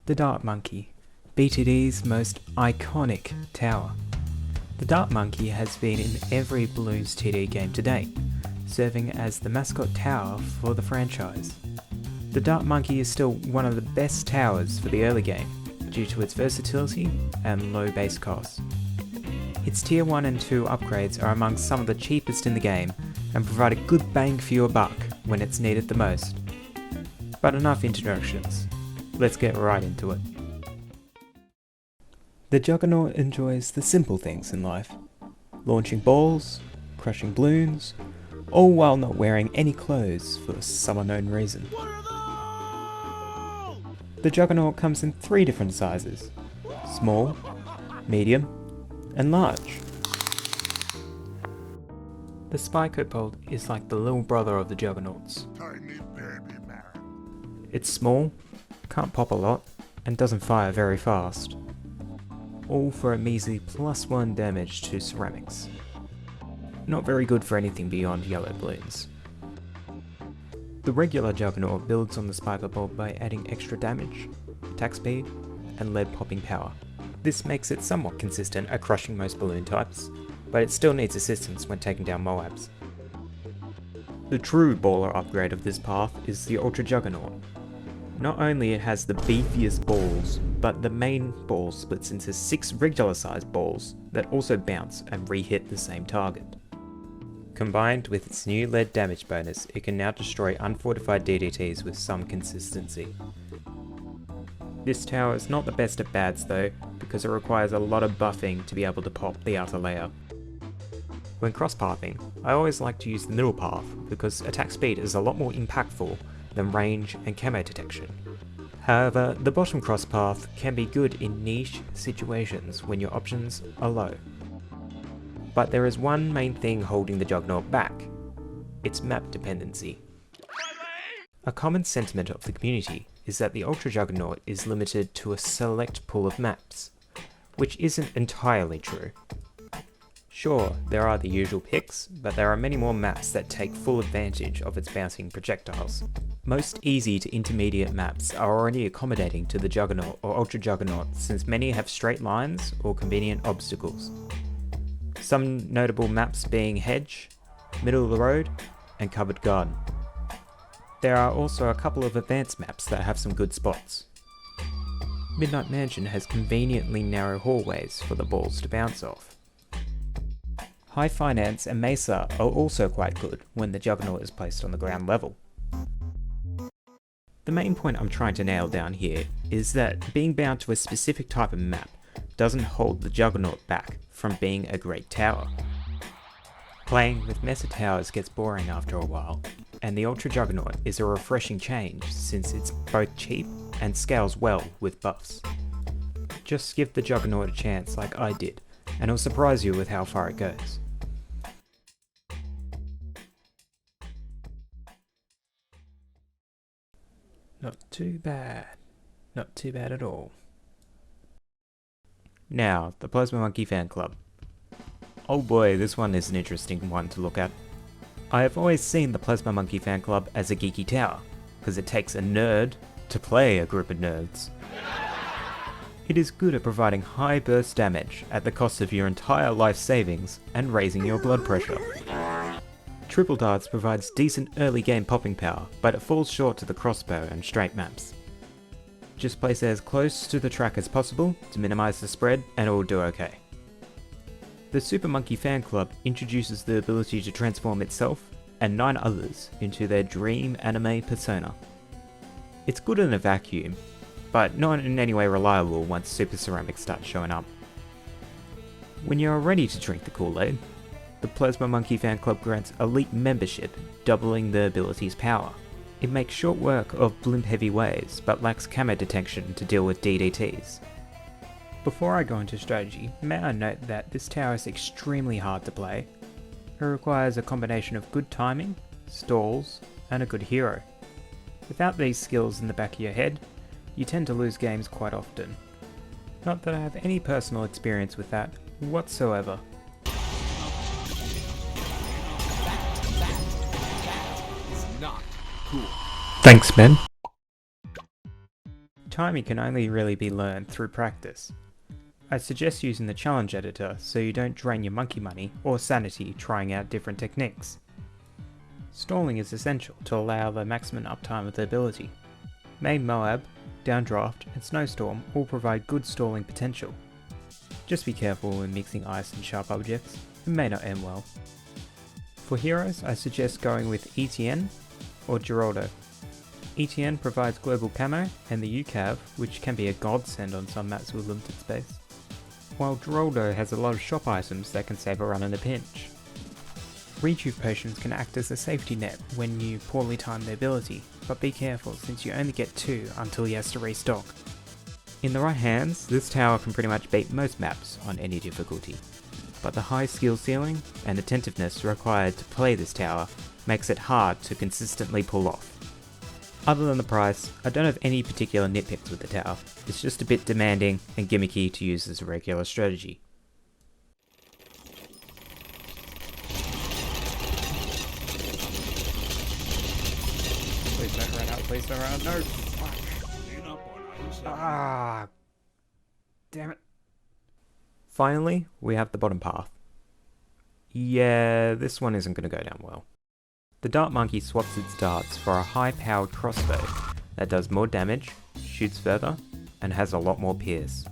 The Dart Monkey, BTD's most iconic tower. The Dart Monkey has been in every Bloons TD game to date, serving as the mascot tower for the franchise. The Dart Monkey is still one of the best towers for the early game, due to its versatility and low base cost. Its Tier 1 and 2 upgrades are among some of the cheapest in the game and provide a good bang for your buck when it's needed the most. But enough introductions, let's get right into it. The Juggernaut enjoys the simple things in life, launching balls, crushing balloons, all while not wearing any clothes for some unknown reason. The Juggernaut comes in 3 different sizes: small, medium, and large. The Spikobolt is like the little brother of the Juggernauts. It's small, can't pop a lot, and doesn't fire very fast. All for a measly +1 damage to ceramics. Not very good for anything beyond yellow balloons. The regular Juggernaut builds on the Spikobolt by adding extra damage, attack speed, and lead popping power. This makes it somewhat consistent at crushing most balloon types, but it still needs assistance when taking down Moabs. The true baller upgrade of this path is the Ultra Juggernaut. Not only it has the beefiest balls, but the main ball splits into 6 regular sized balls that also bounce and re-hit the same target. Combined with its new lead damage bonus, it can now destroy unfortified DDTs with some consistency. This tower is not the best at bads though, because it requires a lot of buffing to be able to pop the outer layer. When cross-pathing, I always like to use the middle path because attack speed is a lot more impactful than range and camo detection. However, the bottom cross path can be good in niche situations when your options are low. But there is one main thing holding the Juggernaut back: its map dependency. A common sentiment of the community is that the Ultra Juggernaut is limited to a select pool of maps, which isn't entirely true. Sure, there are the usual picks, but there are many more maps that take full advantage of its bouncing projectiles. Most easy to intermediate maps are already accommodating to the Juggernaut or Ultra Juggernaut, since many have straight lines or convenient obstacles. Some notable maps being Hedge, Middle of the Road, and Covered Garden. There are also a couple of advanced maps that have some good spots. Midnight Mansion has conveniently narrow hallways for the balls to bounce off. High Finance and Mesa are also quite good when the Juggernaut is placed on the ground level. The main point I'm trying to nail down here is that being bound to a specific type of map doesn't hold the Juggernaut back from being a great tower. Playing with Mesa towers gets boring after a while, and the Ultra Juggernaut is a refreshing change since it's both cheap and scales well with buffs. Just give the Juggernaut a chance like I did, and it'll surprise you with how far it goes. Not too bad. Not too bad at all. Now, the Plasma Monkey Fan Club. Oh boy, this one is an interesting one to look at. I have always seen the Plasma Monkey Fan Club as a geeky tower, because it takes a nerd to play a group of nerds. It is good at providing high burst damage at the cost of your entire life savings and raising your blood pressure. Triple Darts provides decent early game popping power, but it falls short to the crossbow and straight maps. Just place it as close to the track as possible to minimise the spread and it will do okay. The Super Monkey Fan Club introduces the ability to transform itself and 9 others into their dream anime persona. It's good in a vacuum, but not in any way reliable once Super Ceramics starts showing up. When you are ready to drink the Kool-Aid, the Plasma Monkey Fan Club grants elite membership, doubling the ability's power. It makes short work of blimp heavy waves, but lacks camo detection to deal with DDTs. Before I go into strategy, may I note that this tower is extremely hard to play. It requires a combination of good timing, stalls, and a good hero. Without these skills in the back of your head, you tend to lose games quite often. Not that I have any personal experience with that whatsoever. Thanks, Ben. Timing can only really be learned through practice. I suggest using the challenge editor so you don't drain your monkey money or sanity trying out different techniques. Stalling is essential to allow the maximum uptime of the ability. Main Moab, Downdraft and Snowstorm all provide good stalling potential. Just be careful when mixing ice and sharp objects, it may not end well. For heroes, I suggest going with ETN or Geraldo. ETN provides global camo and the UCAV, which can be a godsend on some maps with limited space, while Geraldo has a lot of shop items that can save a run in a pinch. Rejuve potions can act as a safety net when you poorly time the ability, but be careful since you only get 2 until he has to restock. In the right hands, this tower can pretty much beat most maps on any difficulty, but the high skill ceiling and attentiveness required to play this tower makes it hard to consistently pull off. Other than the price, I don't have any particular nitpicks with the tower, it's just a bit demanding and gimmicky to use as a regular strategy. Please don't run out, please don't run out, no! Ah, damn it. Finally, we have the bottom path. Yeah, this one isn't going to go down well. The Dart Monkey swaps its darts for a high-powered crossbow that does more damage, shoots further, and has a lot more pierce.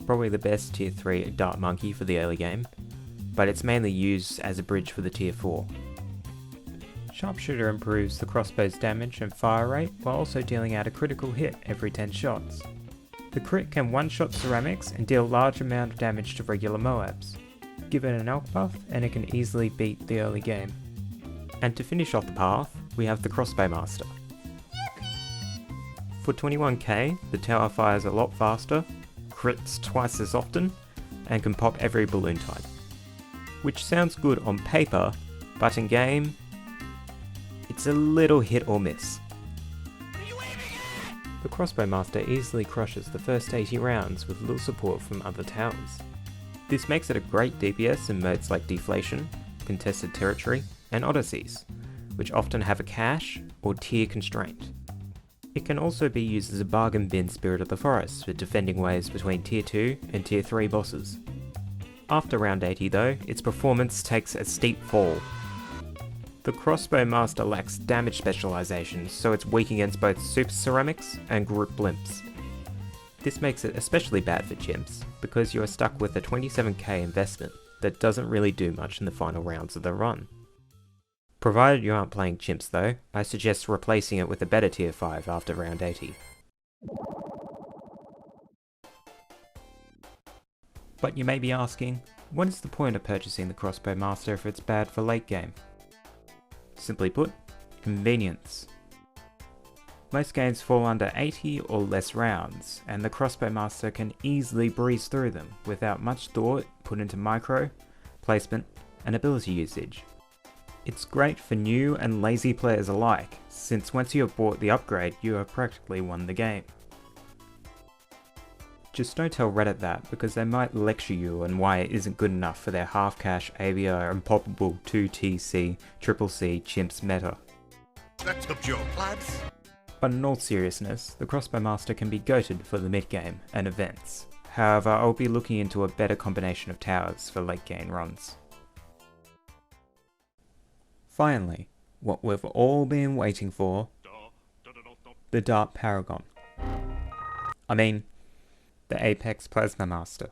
Probably the best tier 3 Dart Monkey for the early game, but it's mainly used as a bridge for the tier 4. Sharpshooter improves the crossbow's damage and fire rate while also dealing out a critical hit every 10 shots. The crit can one-shot ceramics and deal large amount of damage to regular Moabs. Give it an elk buff and it can easily beat the early game. And to finish off the path, we have the Crossbow Master. For 21k, the tower fires a lot faster, crits twice as often, and can pop every balloon type. Which sounds good on paper, but in game, it's a little hit or miss. The Crossbow Master easily crushes the first 80 rounds with little support from other towers. This makes it a great DPS in modes like Deflation, Contested Territory, and Odysseys, which often have a cache or tier constraint. It can also be used as a bargain bin Spirit of the Forest for defending waves between tier 2 and tier 3 bosses. After round 80 though, its performance takes a steep fall. The Crossbow Master lacks damage specialization, so it's weak against both super ceramics and group blimps. This makes it especially bad for chimps, because you are stuck with a 27k investment that doesn't really do much in the final rounds of the run. Provided you aren't playing chimps though, I suggest replacing it with a better tier 5 after round 80. But you may be asking, what is the point of purchasing the Crossbow Master if it's bad for late game? Simply put, convenience. Most games fall under 80 or less rounds, and the Crossbow Master can easily breeze through them without much thought put into micro, placement, and ability usage. It's great for new and lazy players alike, since once you have bought the upgrade, you have practically won the game. Just don't tell Reddit that, because they might lecture you on why it isn't good enough for their half-cash AVR and poppable 2TC, CCC chimps meta. That's a joke, lads. But in all seriousness, the Crossbow Master can be goated for the mid-game and events. However, I'll be looking into a better combination of towers for late game runs. Finally, what we've all been waiting for, the Dart Paragon. I mean, the Apex Plasma Master.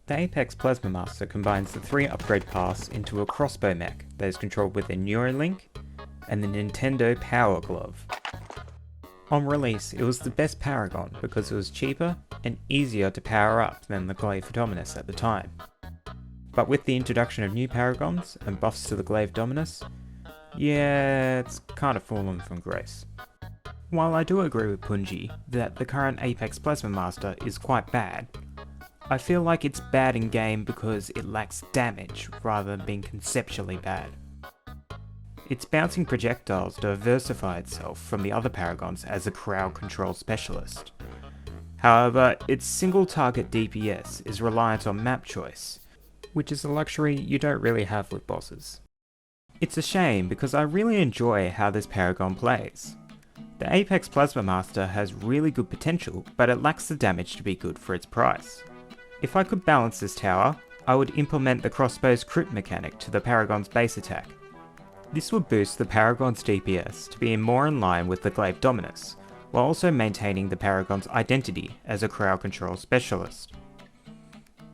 The Apex Plasma Master combines the 3 upgrade paths into a crossbow mech that is controlled with the Neuralink and the Nintendo Power Glove. On release, it was the best Paragon because it was cheaper and easier to power up than the Glaive Dominus at the time. But with the introduction of new Paragons and buffs to the Glaive Dominus, yeah, it's kind of fallen from grace. While I do agree with Punji that the current Apex Plasma Master is quite bad, I feel like it's bad in game because it lacks damage rather than being conceptually bad. Its bouncing projectiles diversify itself from the other Paragons as a crowd control specialist. However, its single target DPS is reliant on map choice, which is a luxury you don't really have with bosses. It's a shame because I really enjoy how this Paragon plays. The The Apex Plasma Master has really good potential, but it lacks the damage to be good for its price. If I could balance this tower, I would implement the crossbow's crit mechanic to the Paragon's base attack. This would boost the Paragon's DPS to be more in line with the Glaive Dominus, while also maintaining the Paragon's identity as a crowd control specialist.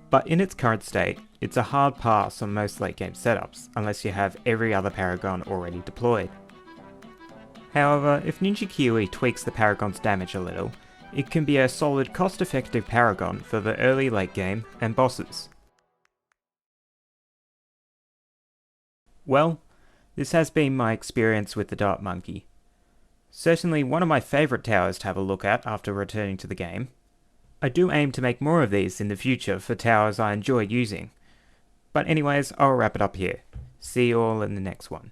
But in its current state, it's a hard pass on most late game setups, unless you have every other Paragon already deployed. However, if Ninja Kiwi tweaks the Paragon's damage a little, it can be a solid cost-effective Paragon for the early late game and bosses. Well, this has been my experience with the Dart Monkey. Certainly one of my favourite towers to have a look at after returning to the game. I do aim to make more of these in the future for towers I enjoy using. But anyways, I'll wrap it up here. See you all in the next one.